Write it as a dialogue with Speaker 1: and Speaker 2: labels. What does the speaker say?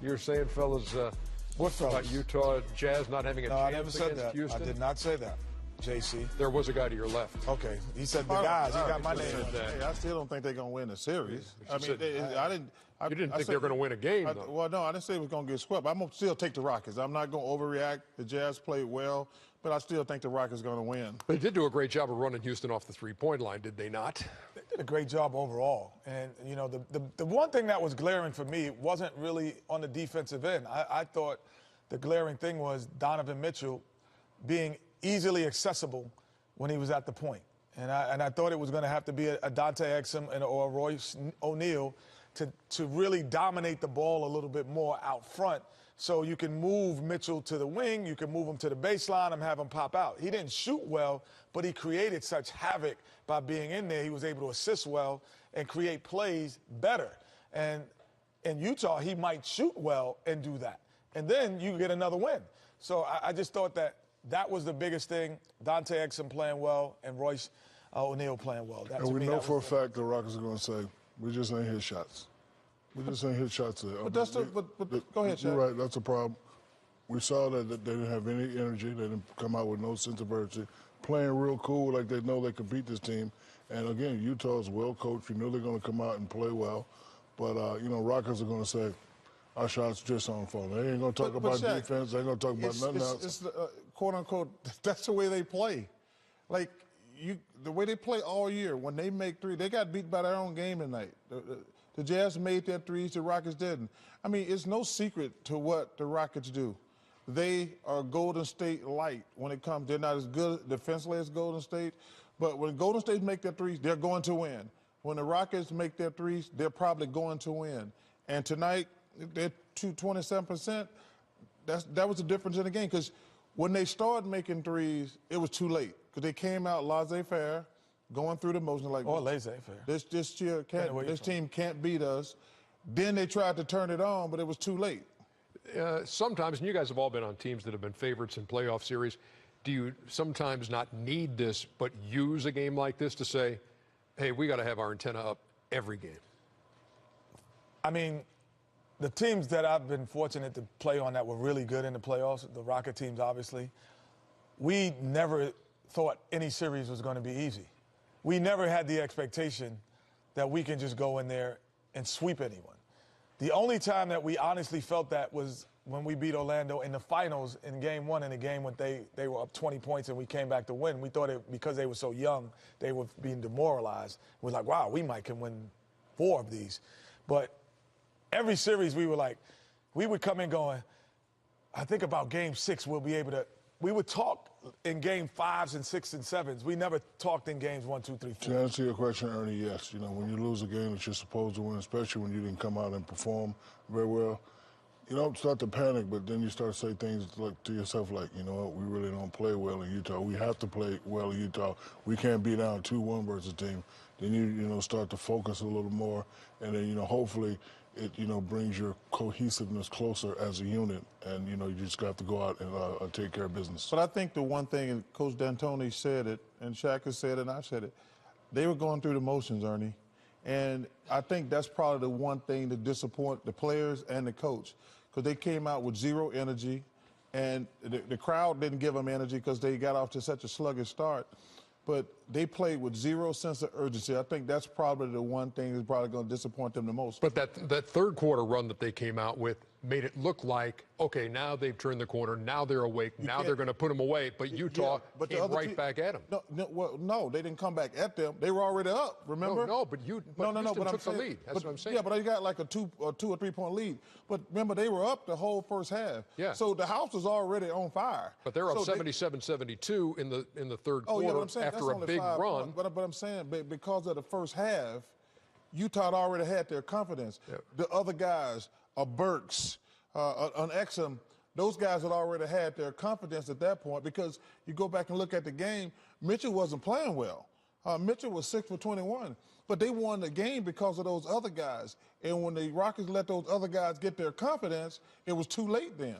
Speaker 1: You're saying, fellas,
Speaker 2: what fellas?
Speaker 1: about Utah Jazz not having a
Speaker 2: no,
Speaker 1: chance
Speaker 2: I never said
Speaker 1: against
Speaker 2: that.
Speaker 1: Houston?
Speaker 2: I did not say that, JC.
Speaker 1: There was a guy to your left.
Speaker 2: Okay, he said the guys. He got my name.
Speaker 3: Hey, I still don't think they're going to win the series. I mean,
Speaker 1: You didn't think they were going to win a game, though.
Speaker 3: Well, no, I didn't say it was going to get swept. I'm going to still take the Rockets. I'm not going to overreact. The Jazz played well, but I still think the Rockets are going to win.
Speaker 1: They did do a great job of running Houston off the three-point line, did they not?
Speaker 2: They did a great job overall. And, you know, the one thing that was glaring for me wasn't really on the defensive end. I thought the glaring thing was Donovan Mitchell being easily accessible when he was at the point. And I thought it was going to have to be a Dante Exum or a Royce O'Neal to really dominate the ball a little bit more out front, so you can move Mitchell to the wing, you can move him to the baseline and have him pop out. He didn't shoot well, but he created such havoc by being in there. He was able to assist well and create plays better. And in Utah, he might shoot well and do that. And then you get another win. So I just thought that was the biggest thing. Dante Exum playing well and Royce O'Neal playing well.
Speaker 4: And we know for a fact the Rockets are going to say, we just ain't hit shots. We just ain't hit shots there.
Speaker 3: But go ahead, Shaq.
Speaker 4: You're right. That's a problem. We saw that they didn't have any energy. They didn't come out with no sense of urgency. Playing real cool like they know they can beat this team. And, again, Utah is well coached. You know they're going to come out and play well. But, you know, Rockets are going to say, our shots just aren't falling. They ain't going to talk about
Speaker 3: Shaq,
Speaker 4: defense. They ain't going to talk about nothing else.
Speaker 3: It's quote-unquote, that's the way they play. Like, the way they play all year, when they make three, they got beat by their own game tonight. The Jazz made their threes, the Rockets didn't. I mean, it's no secret to what the Rockets do. They are Golden State light when it comes. They're not as good defensively as Golden State, but when Golden State make their threes, they're going to win. When the Rockets make their threes, they're probably going to win. And tonight, they're 27%. That was the difference in the game, because when they started making threes, it was too late, because they came out laissez-faire, going through the motion like,
Speaker 2: or laissez-faire.
Speaker 3: This team can't beat us. Then they tried to turn it on, but it was too late.
Speaker 1: Sometimes, and you guys have all been on teams that have been favorites in playoff series, do you sometimes not need this, but use a game like this to say, hey, we got to have our antenna up every game?
Speaker 2: I mean, the teams that I've been fortunate to play on that were really good in the playoffs, the Rocket teams, obviously, we never thought any series was going to be easy. We never had the expectation that we can just go in there and sweep anyone. The only time that we honestly felt that was when we beat Orlando in the finals in game one, in a game when they were up 20 points and we came back to win. We thought because they were so young, they were being demoralized. We're like, wow, we might can win 4 of these. But every series we were like, we would come in going, I think about game 6 we'll be able to. We would talk in game 5s and 6s and 7s. We never talked in games 1, 2, 3, 4.
Speaker 4: To answer your question, Ernie, yes. You know, when you lose a game that you're supposed to win, especially when you didn't come out and perform very well, you don't start to panic, but then you start to say things like to yourself like, you know what, we really don't play well in Utah. We have to play well in Utah. We can't be down 2-1 versus a team. Then you start to focus a little more, and then, hopefully it, brings your cohesiveness closer as a unit, and, you just got to go out and take care of business.
Speaker 3: But I think the one thing, and Coach D'Antoni said it, and Shaq has said it, and I've said it, they were going through the motions, Ernie. And I think that's probably the one thing to disappoint the players and the coach, because they came out with zero energy, and the crowd didn't give them energy because they got off to such a sluggish start. But they played with zero sense of urgency. I think that's probably the one thing that's probably going to disappoint them the most.
Speaker 1: But that third quarter run that they came out with made it look like, okay, now they've turned the corner, now they're awake, now they're going to put them away. But Utah came right back at them.
Speaker 3: No, they didn't come back at them. They were already up, remember?
Speaker 1: But Houston took the lead. That's what I'm saying.
Speaker 3: Yeah, but they got like a 2 or 3 point lead. But remember, they were up the whole first half. Yeah. So the house was already on fire.
Speaker 1: But they're up 77-72 in the third quarter after a big run.
Speaker 3: But I'm saying, because of the first half, Utah had already had their confidence. Yeah. The other guys, Burks, on Exum, those guys had already had their confidence at that point, because you go back and look at the game, Mitchell wasn't playing well. Mitchell was 6 for 21, but they won the game because of those other guys. And when the Rockets let those other guys get their confidence, it was too late then.